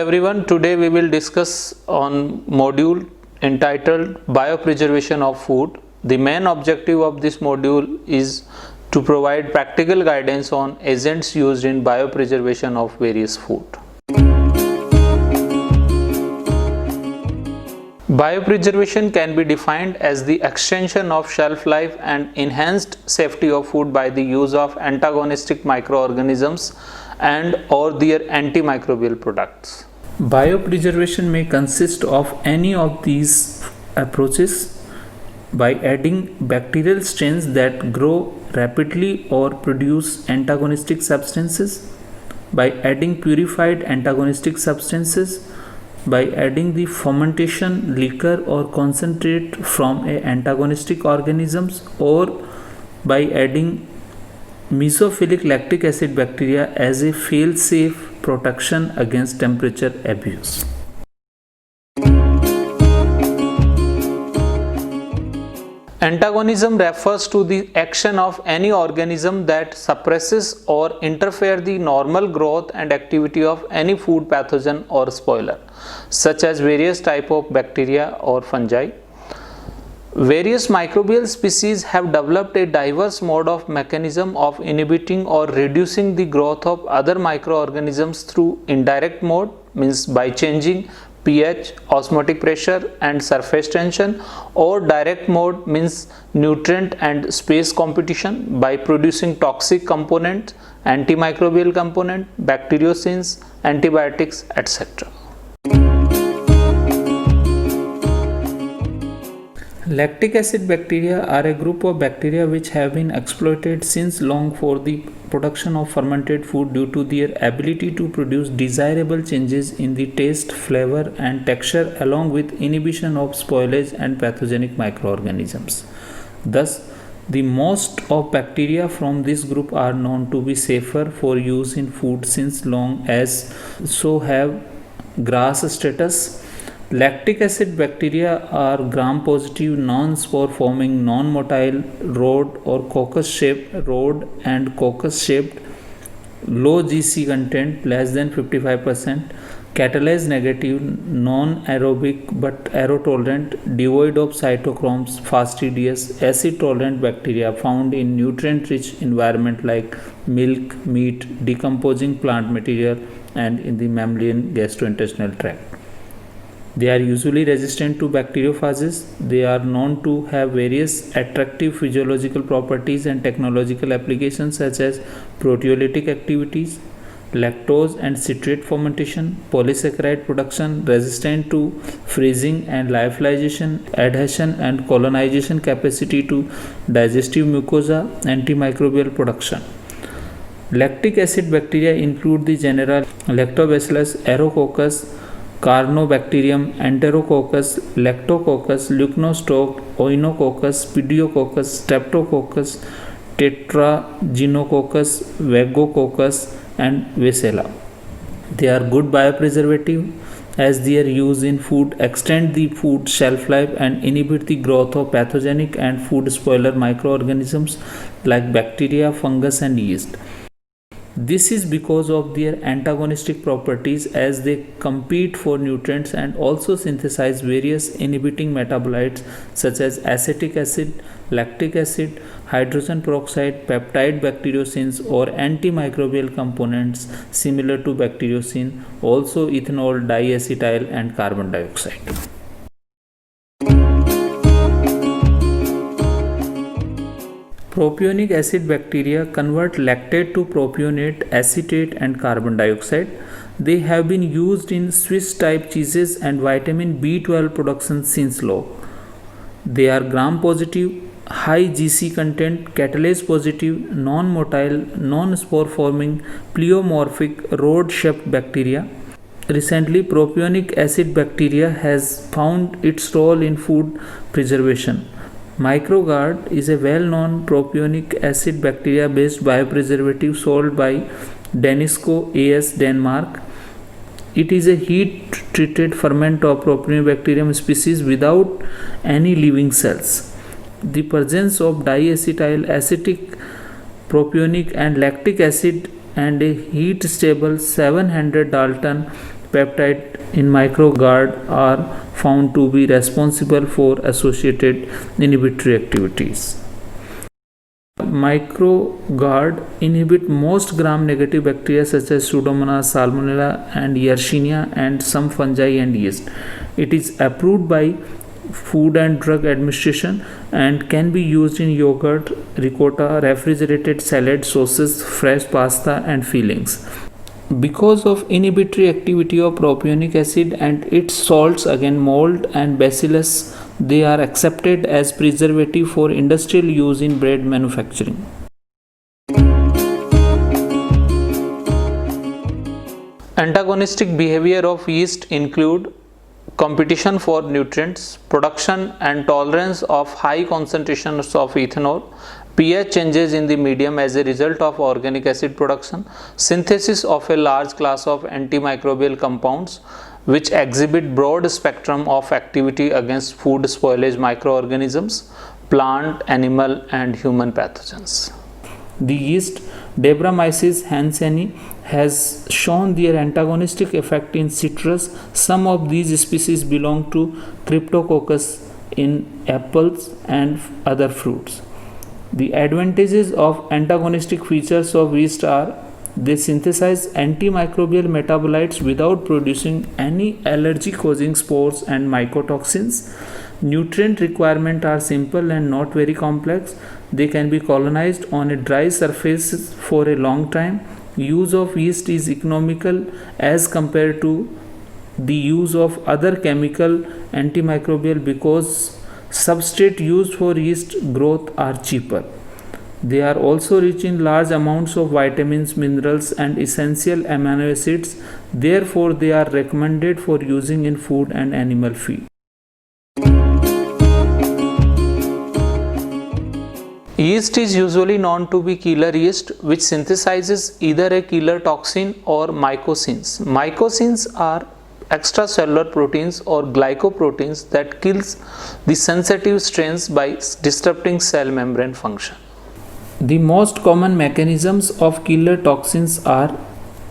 everyone, today we will discuss on module entitled Biopreservation of Food. The main objective of this module is to provide practical guidance on agents used in biopreservation of various food. Biopreservation can be defined as the extension of shelf life and enhanced safety of food by the use of antagonistic microorganisms and or their antimicrobial products. Biopreservation may consist of any of these approaches by adding bacterial strains that grow rapidly or produce antagonistic substances, by adding purified antagonistic substances, by adding the fermentation liquor or concentrate from antagonistic organisms, or by adding mesophilic lactic acid bacteria as a fail-safe protection against temperature abuse. Antagonism refers to the action of any organism that suppresses or interferes the normal growth and activity of any food pathogen or spoiler, such as various types of bacteria or fungi. Various microbial species have developed a diverse mode of mechanism of inhibiting or reducing the growth of other microorganisms through indirect mode, means by changing pH, osmotic pressure and surface tension, or direct mode, means nutrient and space competition by producing toxic components, antimicrobial component, bacteriocins, antibiotics, etc. Lactic acid bacteria are a group of bacteria which have been exploited since long for the production of fermented food due to their ability to produce desirable changes in the taste, flavor and texture along with inhibition of spoilage and pathogenic microorganisms. Thus, the most of bacteria from this group are known to be safer for use in food since long as so have GRAS status. Lactic acid bacteria are gram-positive, non-spore forming, non-motile, rod or coccus-shaped, rod and coccus-shaped, low GC content less than 55%, catalase negative, non-aerobic but aerotolerant, devoid of cytochromes, fastidious, acid-tolerant bacteria found in nutrient-rich environment like milk, meat, decomposing plant material and in the mammalian gastrointestinal tract. They are usually resistant to bacteriophages. They are known to have various attractive physiological properties and technological applications such as proteolytic activities, lactose and citrate fermentation, polysaccharide production, resistant to freezing and lyophilization, adhesion and colonization capacity to digestive mucosa, antimicrobial production. Lactic acid bacteria include the genera Lactobacillus, Aerococcus, Carnobacterium, Enterococcus, Lactococcus, Leuconostoc, Oinococcus, Pediococcus, Streptococcus, Tetraginococcus, Vagococcus, and Vacella. They are good biopreservative as their use in food extend the food shelf life and inhibit the growth of pathogenic and food spoiler microorganisms like bacteria, fungus, and yeast. This is because of their antagonistic properties as they compete for nutrients and also synthesize various inhibiting metabolites such as acetic acid, lactic acid, hydrogen peroxide, peptide bacteriocins or antimicrobial components similar to bacteriocin, also ethanol, diacetyl and carbon dioxide. Propionic acid bacteria convert lactate to propionate, acetate and carbon dioxide. They have been used in Swiss type cheeses and vitamin B12 production since long. They are gram positive, high GC content, catalase positive, non-motile, non-spore forming, pleomorphic, rod-shaped bacteria. Recently, propionic acid bacteria has found its role in food preservation. Microguard is a well-known propionic acid bacteria-based biopreservative sold by Danisco AS Denmark. It is a heat-treated ferment of Propionibacterium species without any living cells. The presence of diacetyl acetic, propionic and lactic acid and a heat-stable 700 Dalton peptide in microGARD are found to be responsible for associated inhibitory activities. MicroGARD inhibit most gram-negative bacteria such as Pseudomonas, Salmonella, and Yersinia, and some fungi and yeast. It is approved by Food and Drug Administration and can be used in yogurt, ricotta, refrigerated salad, sauces, fresh pasta, and fillings. Because of inhibitory activity of propionic acid and its salts against mold and bacillus, they are accepted as preservative for industrial use in bread manufacturing. Antagonistic behavior of yeast include competition for nutrients, production and tolerance of high concentrations of ethanol, pH changes in the medium as a result of organic acid production, synthesis of a large class of antimicrobial compounds which exhibit broad spectrum of activity against food spoilage microorganisms, plant, animal, and human pathogens. The yeast Debromyces hansenii has shown their antagonistic effect in citrus. Some of these species belong to Cryptococcus in apples and other fruits. The advantages of antagonistic features of yeast are they synthesize antimicrobial metabolites without producing any allergy causing spores and mycotoxins. Nutrient requirements are simple and not very complex. They can be colonized on a dry surface for a long time. Use of yeast is economical as compared to the use of other chemical antimicrobial because substrate used for yeast growth are cheaper. They are also rich in large amounts of vitamins, minerals, and essential amino acids. Therefore, they are recommended for using in food and animal feed. Yeast is usually known to be killer yeast, which synthesizes either a killer toxin or mycosins. Mycosins are extracellular proteins or glycoproteins that kills the sensitive strains by disrupting cell membrane function. The most common mechanisms of killer toxins are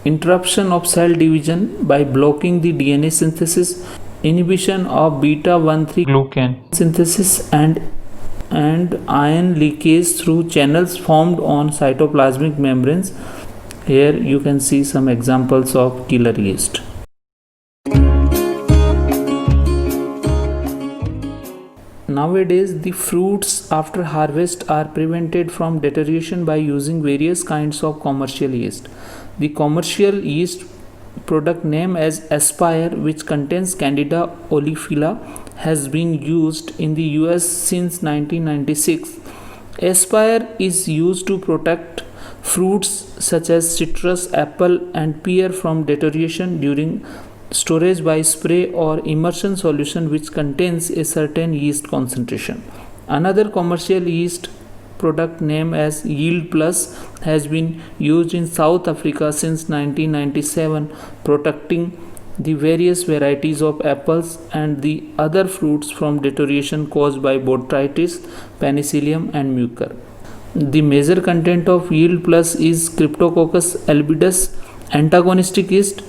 interruption of cell division by blocking the DNA synthesis, inhibition of beta-1,3 glucan synthesis, and ion leakage through channels formed on cytoplasmic membranes. Here you can see some examples of killer yeast. Nowadays, the fruits after harvest are prevented from deterioration by using various kinds of commercial yeast. The commercial yeast product name as Aspire, which contains Candida oleifera, has been used in the US since 1996. Aspire is used to protect fruits such as citrus, apple, and pear from deterioration during storage by spray or immersion solution which contains a certain yeast concentration. Another commercial yeast product named as Yield Plus has been used in South Africa since 1997, protecting the various varieties of apples and the other fruits from deterioration caused by botrytis, penicillium, and mucor. The major content of Yield Plus is Cryptococcus albidus, antagonistic yeast.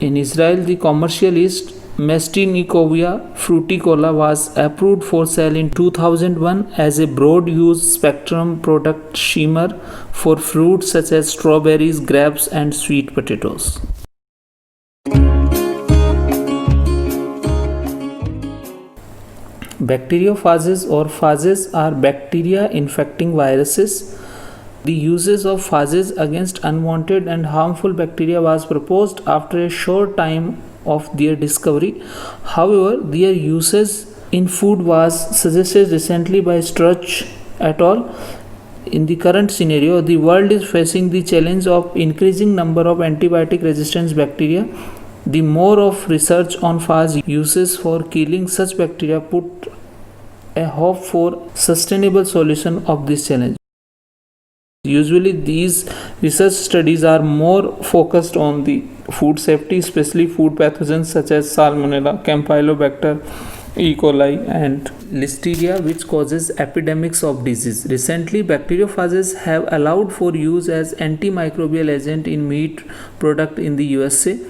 In Israel, the commercial yeast Mastinikovia fruticola was approved for sale in 2001 as a broad-use spectrum product shimmer for fruits such as strawberries, grapes, and sweet potatoes. Bacteriophages or phages are bacteria infecting viruses. The uses of phages against unwanted and harmful bacteria was proposed after a short time of their discovery. However, their uses in food was suggested recently by Struch et al. In the current scenario, the world is facing the challenge of increasing number of antibiotic resistant bacteria. The more of research on phage uses for killing such bacteria put a hope for sustainable solution of this challenge. Usually these research studies are more focused on the food safety, especially food pathogens such as Salmonella, Campylobacter, E. coli, and Listeria, which causes epidemics of disease. Recently, bacteriophages have allowed for use as antimicrobial agent in meat product in the USA.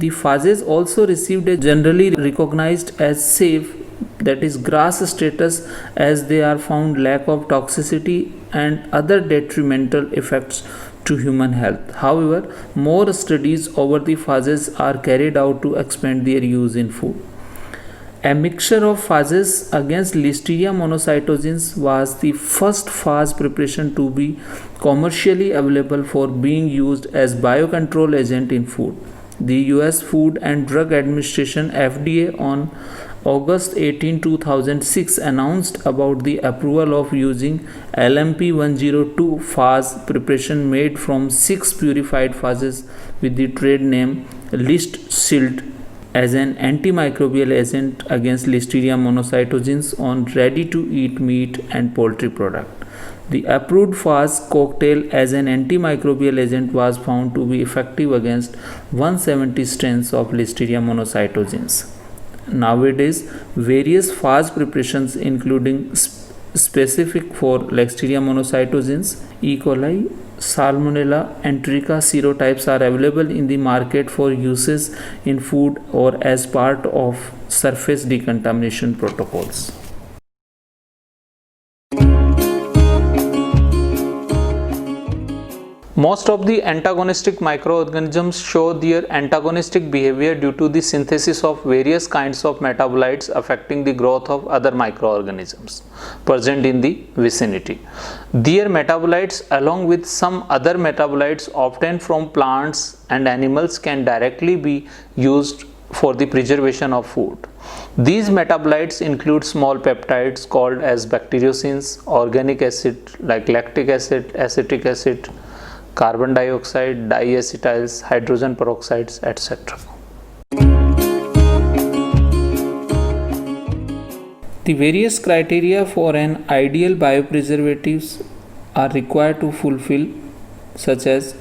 The phases also received a generally recognized as safe, that is GRAS status, as they are found lack of toxicity and other detrimental effects to human health. However, more studies over the phases are carried out to expand their use in food. A mixture of phases against Listeria monocytogenes was the first phase preparation to be commercially available for being used as biocontrol agent in food. The US Food and Drug Administration (FDA) on August 18, 2006 announced about the approval of using LMP102 phase preparation made from 6 purified phases with the trade name Listilt as an antimicrobial agent against Listeria monocytogenes on ready-to-eat meat and poultry products. The approved phase cocktail as an antimicrobial agent was found to be effective against 170 strains of Listeria monocytogenes. Nowadays, various phase preparations including specific for Listeria monocytogenes, E. coli, Salmonella, Enterica serotypes are available in the market for uses in food or as part of surface decontamination protocols. Most of the antagonistic microorganisms show their antagonistic behavior due to the synthesis of various kinds of metabolites affecting the growth of other microorganisms present in the vicinity. Their metabolites, along with some other metabolites obtained from plants and animals, can directly be used for the preservation of food. These metabolites include small peptides called as bacteriocins, organic acid like lactic acid, acetic acid, carbon dioxide, diacetyls, hydrogen peroxides, etc. The various criteria for an ideal biopreservatives are required to fulfill, such as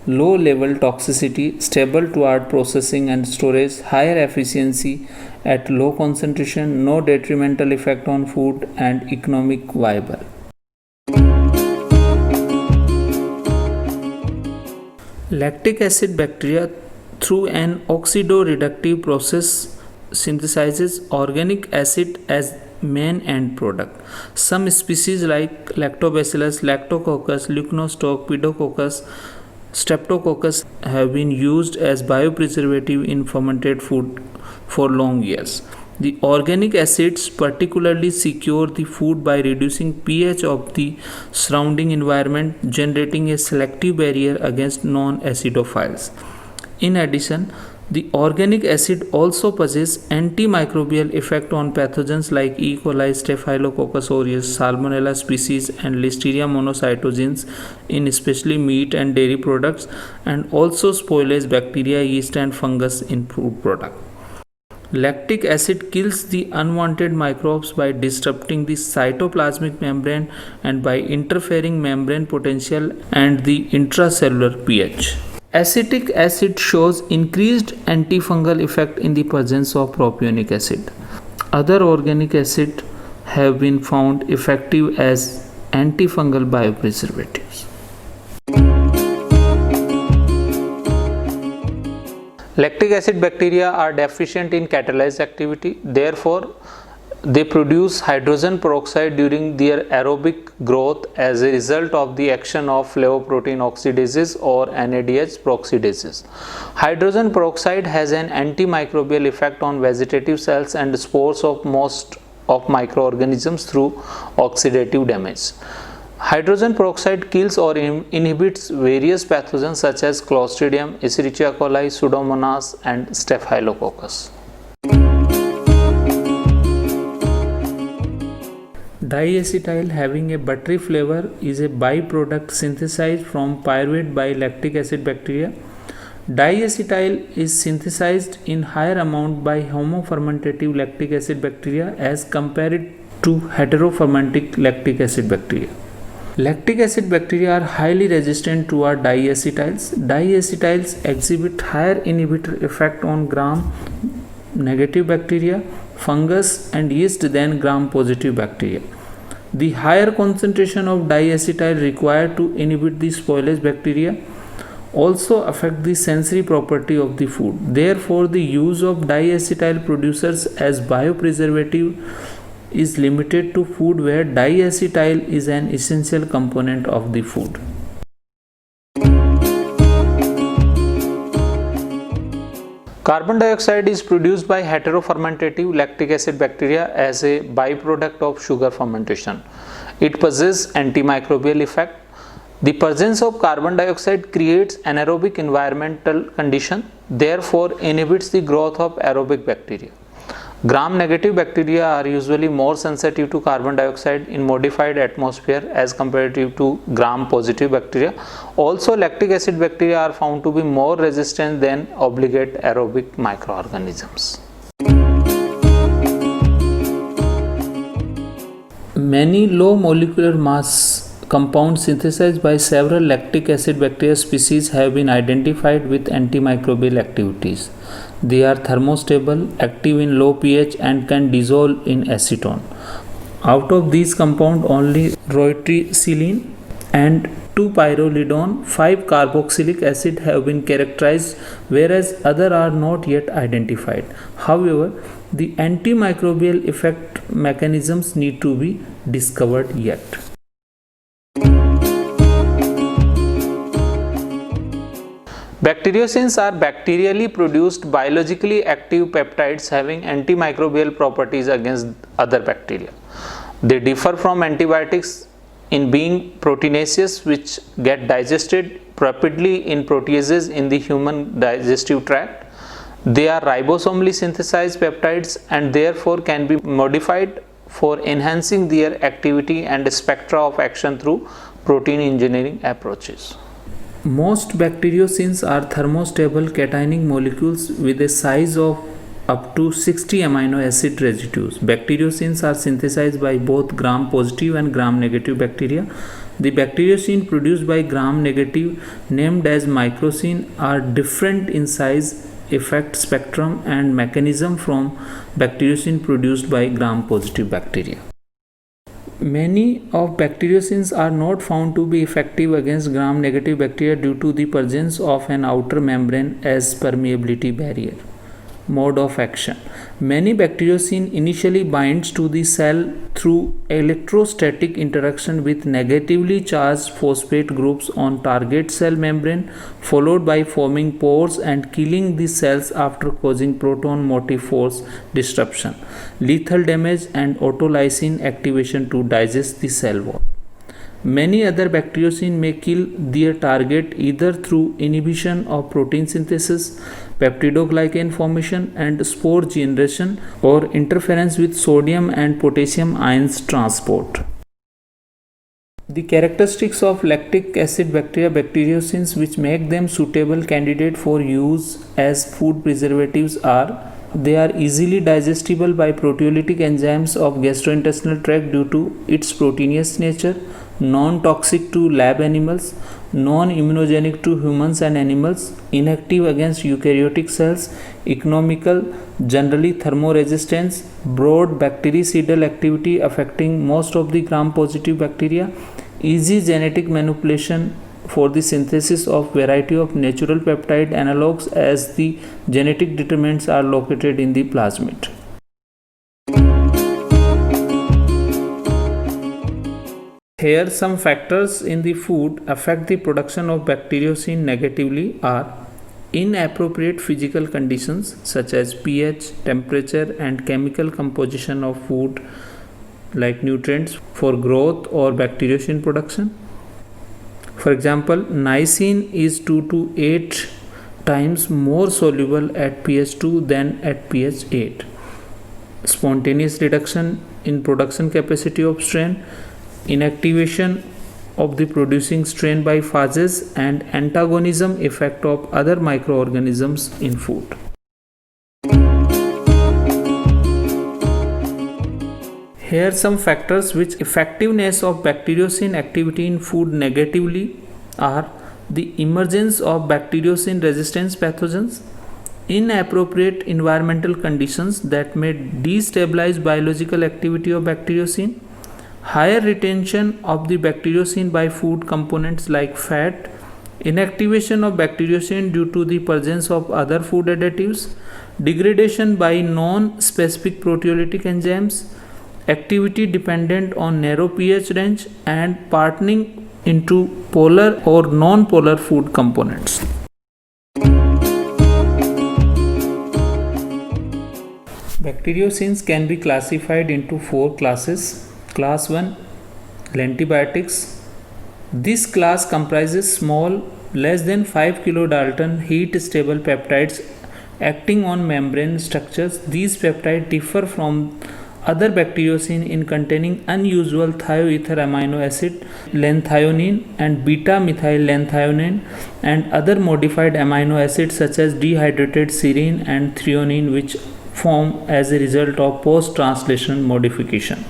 low level toxicity, stable toward processing and storage, higher efficiency at low concentration, no detrimental effect on food, and economic viable. Lactic acid bacteria, through an oxidoreductive process, synthesizes organic acid as main end product. Some species like Lactobacillus, Lactococcus, Leuconostoc, Pedococcus, Streptococcus have been used as biopreservative in fermented food for long years. The organic acids particularly secure the food by reducing pH of the surrounding environment, generating a selective barrier against non-acidophiles. In addition, the organic acid also possesses antimicrobial effect on pathogens like E. coli, Staphylococcus aureus, Salmonella species, and Listeria monocytogenes in especially meat and dairy products, and also spoilage bacteria, yeast, and fungus in food products. Lactic acid kills the unwanted microbes by disrupting the cytoplasmic membrane and by interfering membrane potential and the intracellular pH. Acetic acid shows increased antifungal effect in the presence of propionic acid. Other organic acids have been found effective as antifungal biopreservatives. Lactic acid bacteria are deficient in catalase activity, therefore they produce hydrogen peroxide during their aerobic growth as a result of the action of flavoprotein oxidases or NADH peroxidases. Hydrogen peroxide has an antimicrobial effect on vegetative cells and spores of most of microorganisms through oxidative damage. Hydrogen peroxide kills or inhibits various pathogens such as Clostridium, Escherichia coli, Pseudomonas, and Staphylococcus. Diacetyl, having a buttery flavor, is a byproduct synthesized from pyruvate by lactic acid bacteria. Diacetyl is synthesized in higher amount by homofermentative lactic acid bacteria as compared to heterofermentic lactic acid bacteria. Lactic acid bacteria are highly resistant toward diacetyls. Diacetyls exhibit higher inhibitory effect on gram-negative bacteria, fungus, and yeast than gram-positive bacteria. The higher concentration of diacetyl required to inhibit the spoilage bacteria also affect the sensory property of the food. Therefore, the use of diacetyl producers as biopreservative is limited to food where diacetyl is an essential component of the food. Carbon dioxide is produced by heterofermentative lactic acid bacteria as a byproduct of sugar fermentation. It possesses antimicrobial effect. The presence of carbon dioxide creates anaerobic environmental condition, therefore inhibits the growth of aerobic bacteria. Gram-negative bacteria are usually more sensitive to carbon dioxide in modified atmosphere as compared to gram-positive bacteria. Also, lactic acid bacteria are found to be more resistant than obligate aerobic microorganisms. Many low molecular mass compounds synthesized by several lactic acid bacteria species have been identified with antimicrobial activities. They are thermostable, active in low pH, and can dissolve in acetone. Out of these compounds, only rotricillin and 2-pyrrolidone 5-carboxylic acid have been characterized, whereas others are not yet identified. However, the antimicrobial effect mechanisms need to be discovered yet. Bacteriocins are bacterially produced biologically active peptides having antimicrobial properties against other bacteria. They differ from antibiotics in being proteinaceous, which get digested rapidly in proteases in the human digestive tract. They are ribosomally synthesized peptides and therefore can be modified for enhancing their activity and spectra of action through protein engineering approaches. Most bacteriocins are thermostable cationic molecules with a size of up to 60 amino acid residues. Bacteriocins are synthesized by both gram-positive and gram-negative bacteria. The bacteriocin produced by gram-negative, named as microcin, are different in size, effect spectrum, and mechanism from bacteriocin produced by gram-positive bacteria. Many of bacteriocins are not found to be effective against gram-negative bacteria due to the presence of an outer membrane as permeability barrier. Mode of action. Many bacteriocin initially binds to the cell through electrostatic interaction with negatively charged phosphate groups on target cell membrane, followed by forming pores and killing the cells after causing proton motive force disruption, lethal damage, and autolysin activation to digest the cell wall. Many other bacteriocin may kill their target either through inhibition of protein synthesis, peptidoglycan formation, and spore generation, or interference with sodium and potassium ions transport. The characteristics of lactic acid bacteria bacteriocins which make them suitable candidate for use as food preservatives are: they are easily digestible by proteolytic enzymes of gastrointestinal tract due to its proteinous nature, non-toxic to lab animals, non-immunogenic to humans and animals, inactive against eukaryotic cells, economical, generally thermoresistance, broad bactericidal activity affecting most of the gram-positive bacteria, easy genetic manipulation for the synthesis of variety of natural peptide analogues as the genetic determinants are located in the plasmid. Here some factors in the food affect the production of bacteriocin negatively are: inappropriate physical conditions such as pH, temperature, and chemical composition of food like nutrients for growth or bacteriocin production. For example, niacin is 2 to 8 times more soluble at pH 2 than at pH 8. Spontaneous reduction in production capacity of strain, inactivation of the producing strain by phages, and antagonism effect of other microorganisms in food. Here some factors which effectiveness of bacteriocin activity in food negatively are: the emergence of bacteriocin resistance pathogens, inappropriate environmental conditions that may destabilize biological activity of bacteriocin, higher retention of the bacteriocin by food components like fat, inactivation of bacteriocin due to the presence of other food additives, degradation by non-specific proteolytic enzymes, activity dependent on narrow pH range, and partnering into polar or non-polar food components. Bacteriocins can be classified into 4 classes. Class 1, lentibiotics. This class comprises small, less than 5 kilodalton heat-stable peptides acting on membrane structures. These peptides differ from other bacteriocin in containing unusual thioether amino acid, lanthanidine, and beta-methyllanthionine, and other modified amino acids such as dehydrated serine and threonine, which form as a result of post-translation modification.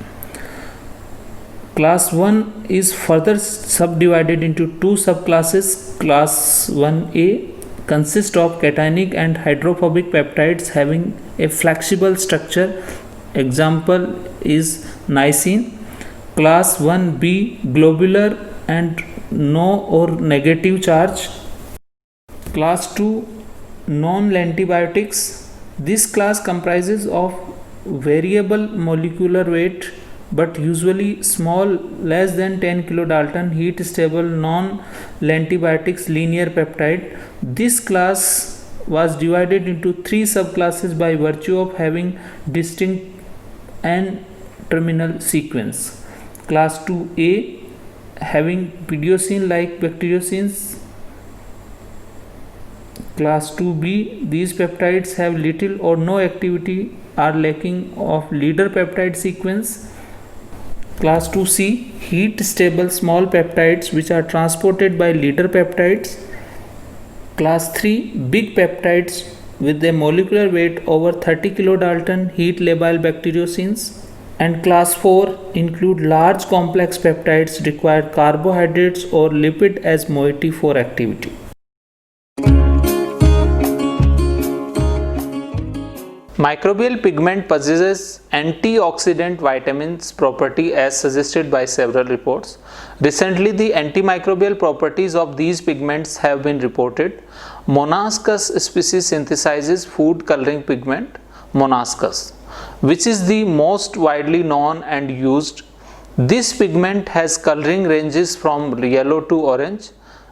Class 1 is further subdivided into 2 subclasses. Class 1A consists of cationic and hydrophobic peptides having a flexible structure. Example is lysine. Class 1B globular and no or negative charge. Class 2 non-lentibiotics. This class comprises of variable molecular weight but usually small, less than 10 kilodalton heat stable non-lentibiotics linear peptide. This class was divided into 3 subclasses by virtue of having distinct N-terminal sequence. Class 2A having pyridosine like bacteriocins. Class 2B, these peptides have little or no activity, are lacking of leader peptide sequence. Class 2C, heat stable small peptides which are transported by leader peptides. Class 3, big peptides with a molecular weight over 30 kilodalton heat labile bacteriocins. And class 4 include large complex peptides require carbohydrates or lipid as moiety for activity. Microbial pigment possesses antioxidant vitamins property as suggested by several reports. Recently, the antimicrobial properties of these pigments have been reported. Monascus species synthesizes food coloring pigment, Monascus, which is the most widely known and used. This pigment has coloring ranges from yellow to orange,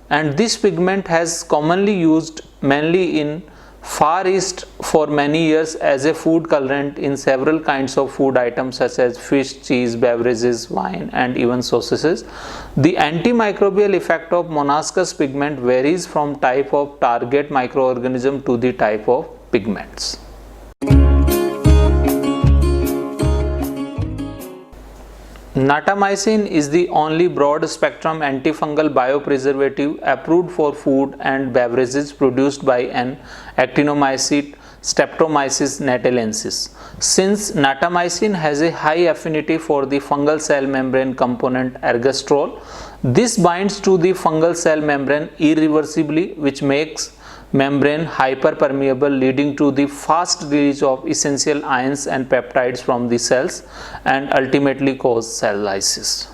and this pigment has commonly used mainly in Far East for many years as a food colorant in several kinds of food items such as fish, cheese, beverages, wine, and even sausages. The antimicrobial effect of Monascus pigment varies from type of target microorganism to the type of pigments. Natamycin is the only broad-spectrum antifungal biopreservative approved for food and beverages produced by an actinomycete, Streptomyces natalensis. Since natamycin has a high affinity for the fungal cell membrane component ergosterol, this binds to the fungal cell membrane irreversibly, which makes membrane hyperpermeable, leading to the fast release of essential ions and peptides from the cells and ultimately cause cell lysis.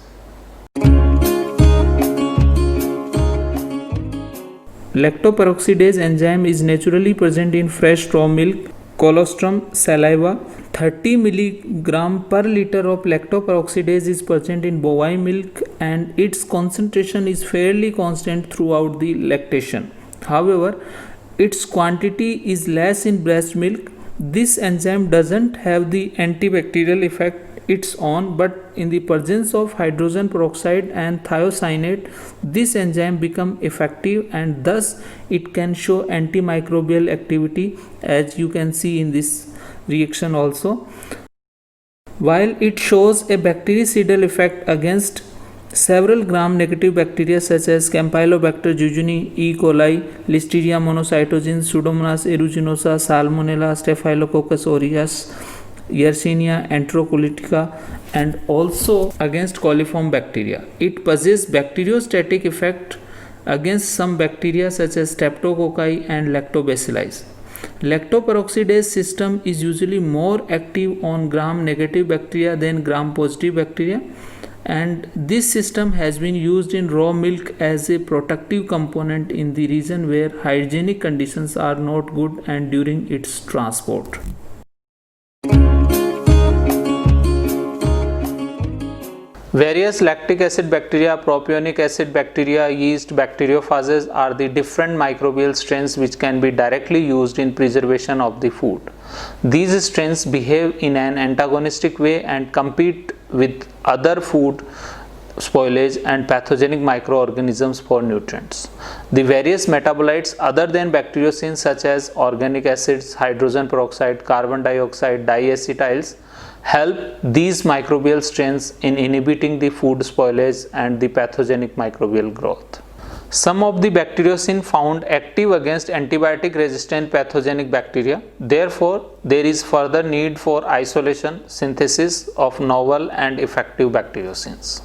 Lactoperoxidase enzyme is naturally present in fresh raw milk, colostrum, saliva. 30 mg per liter of lactoperoxidase is present in bovine milk and its concentration is fairly constant throughout the lactation. However, its quantity is less in breast milk. This enzyme doesn't have the antibacterial effect its own, but in the presence of hydrogen peroxide and thiocyanate, this enzyme becomes effective and thus it can show antimicrobial activity, as you can see in this reaction also. While it shows a bactericidal effect against several gram-negative bacteria such as Campylobacter jejuni, E. coli, Listeria monocytogenes, Pseudomonas aeruginosa, Salmonella, Staphylococcus aureus, Yersinia enterocolitica, and also against coliform bacteria. It possesses bacteriostatic effect against some bacteria such as Streptococci and Lactobacilli. Lactoperoxidase system is usually more active on gram-negative bacteria than gram-positive bacteria. and this system has been used in raw milk as a protective component in the region where hygienic conditions are not good and during its transport. Various lactic acid bacteria, propionic acid bacteria, yeast, bacteriophages are the different microbial strains which can be directly used in preservation of the food. These strains behave in an antagonistic way and compete with other food spoilage and pathogenic microorganisms for nutrients. The various metabolites other than bacteriocins such as organic acids, hydrogen peroxide, carbon dioxide, diacetyls help these microbial strains in inhibiting the food spoilage and the pathogenic microbial growth. Some of the bacteriocin found active against antibiotic resistant pathogenic bacteria. Therefore, there is further need for isolation, synthesis of novel and effective bacteriocins.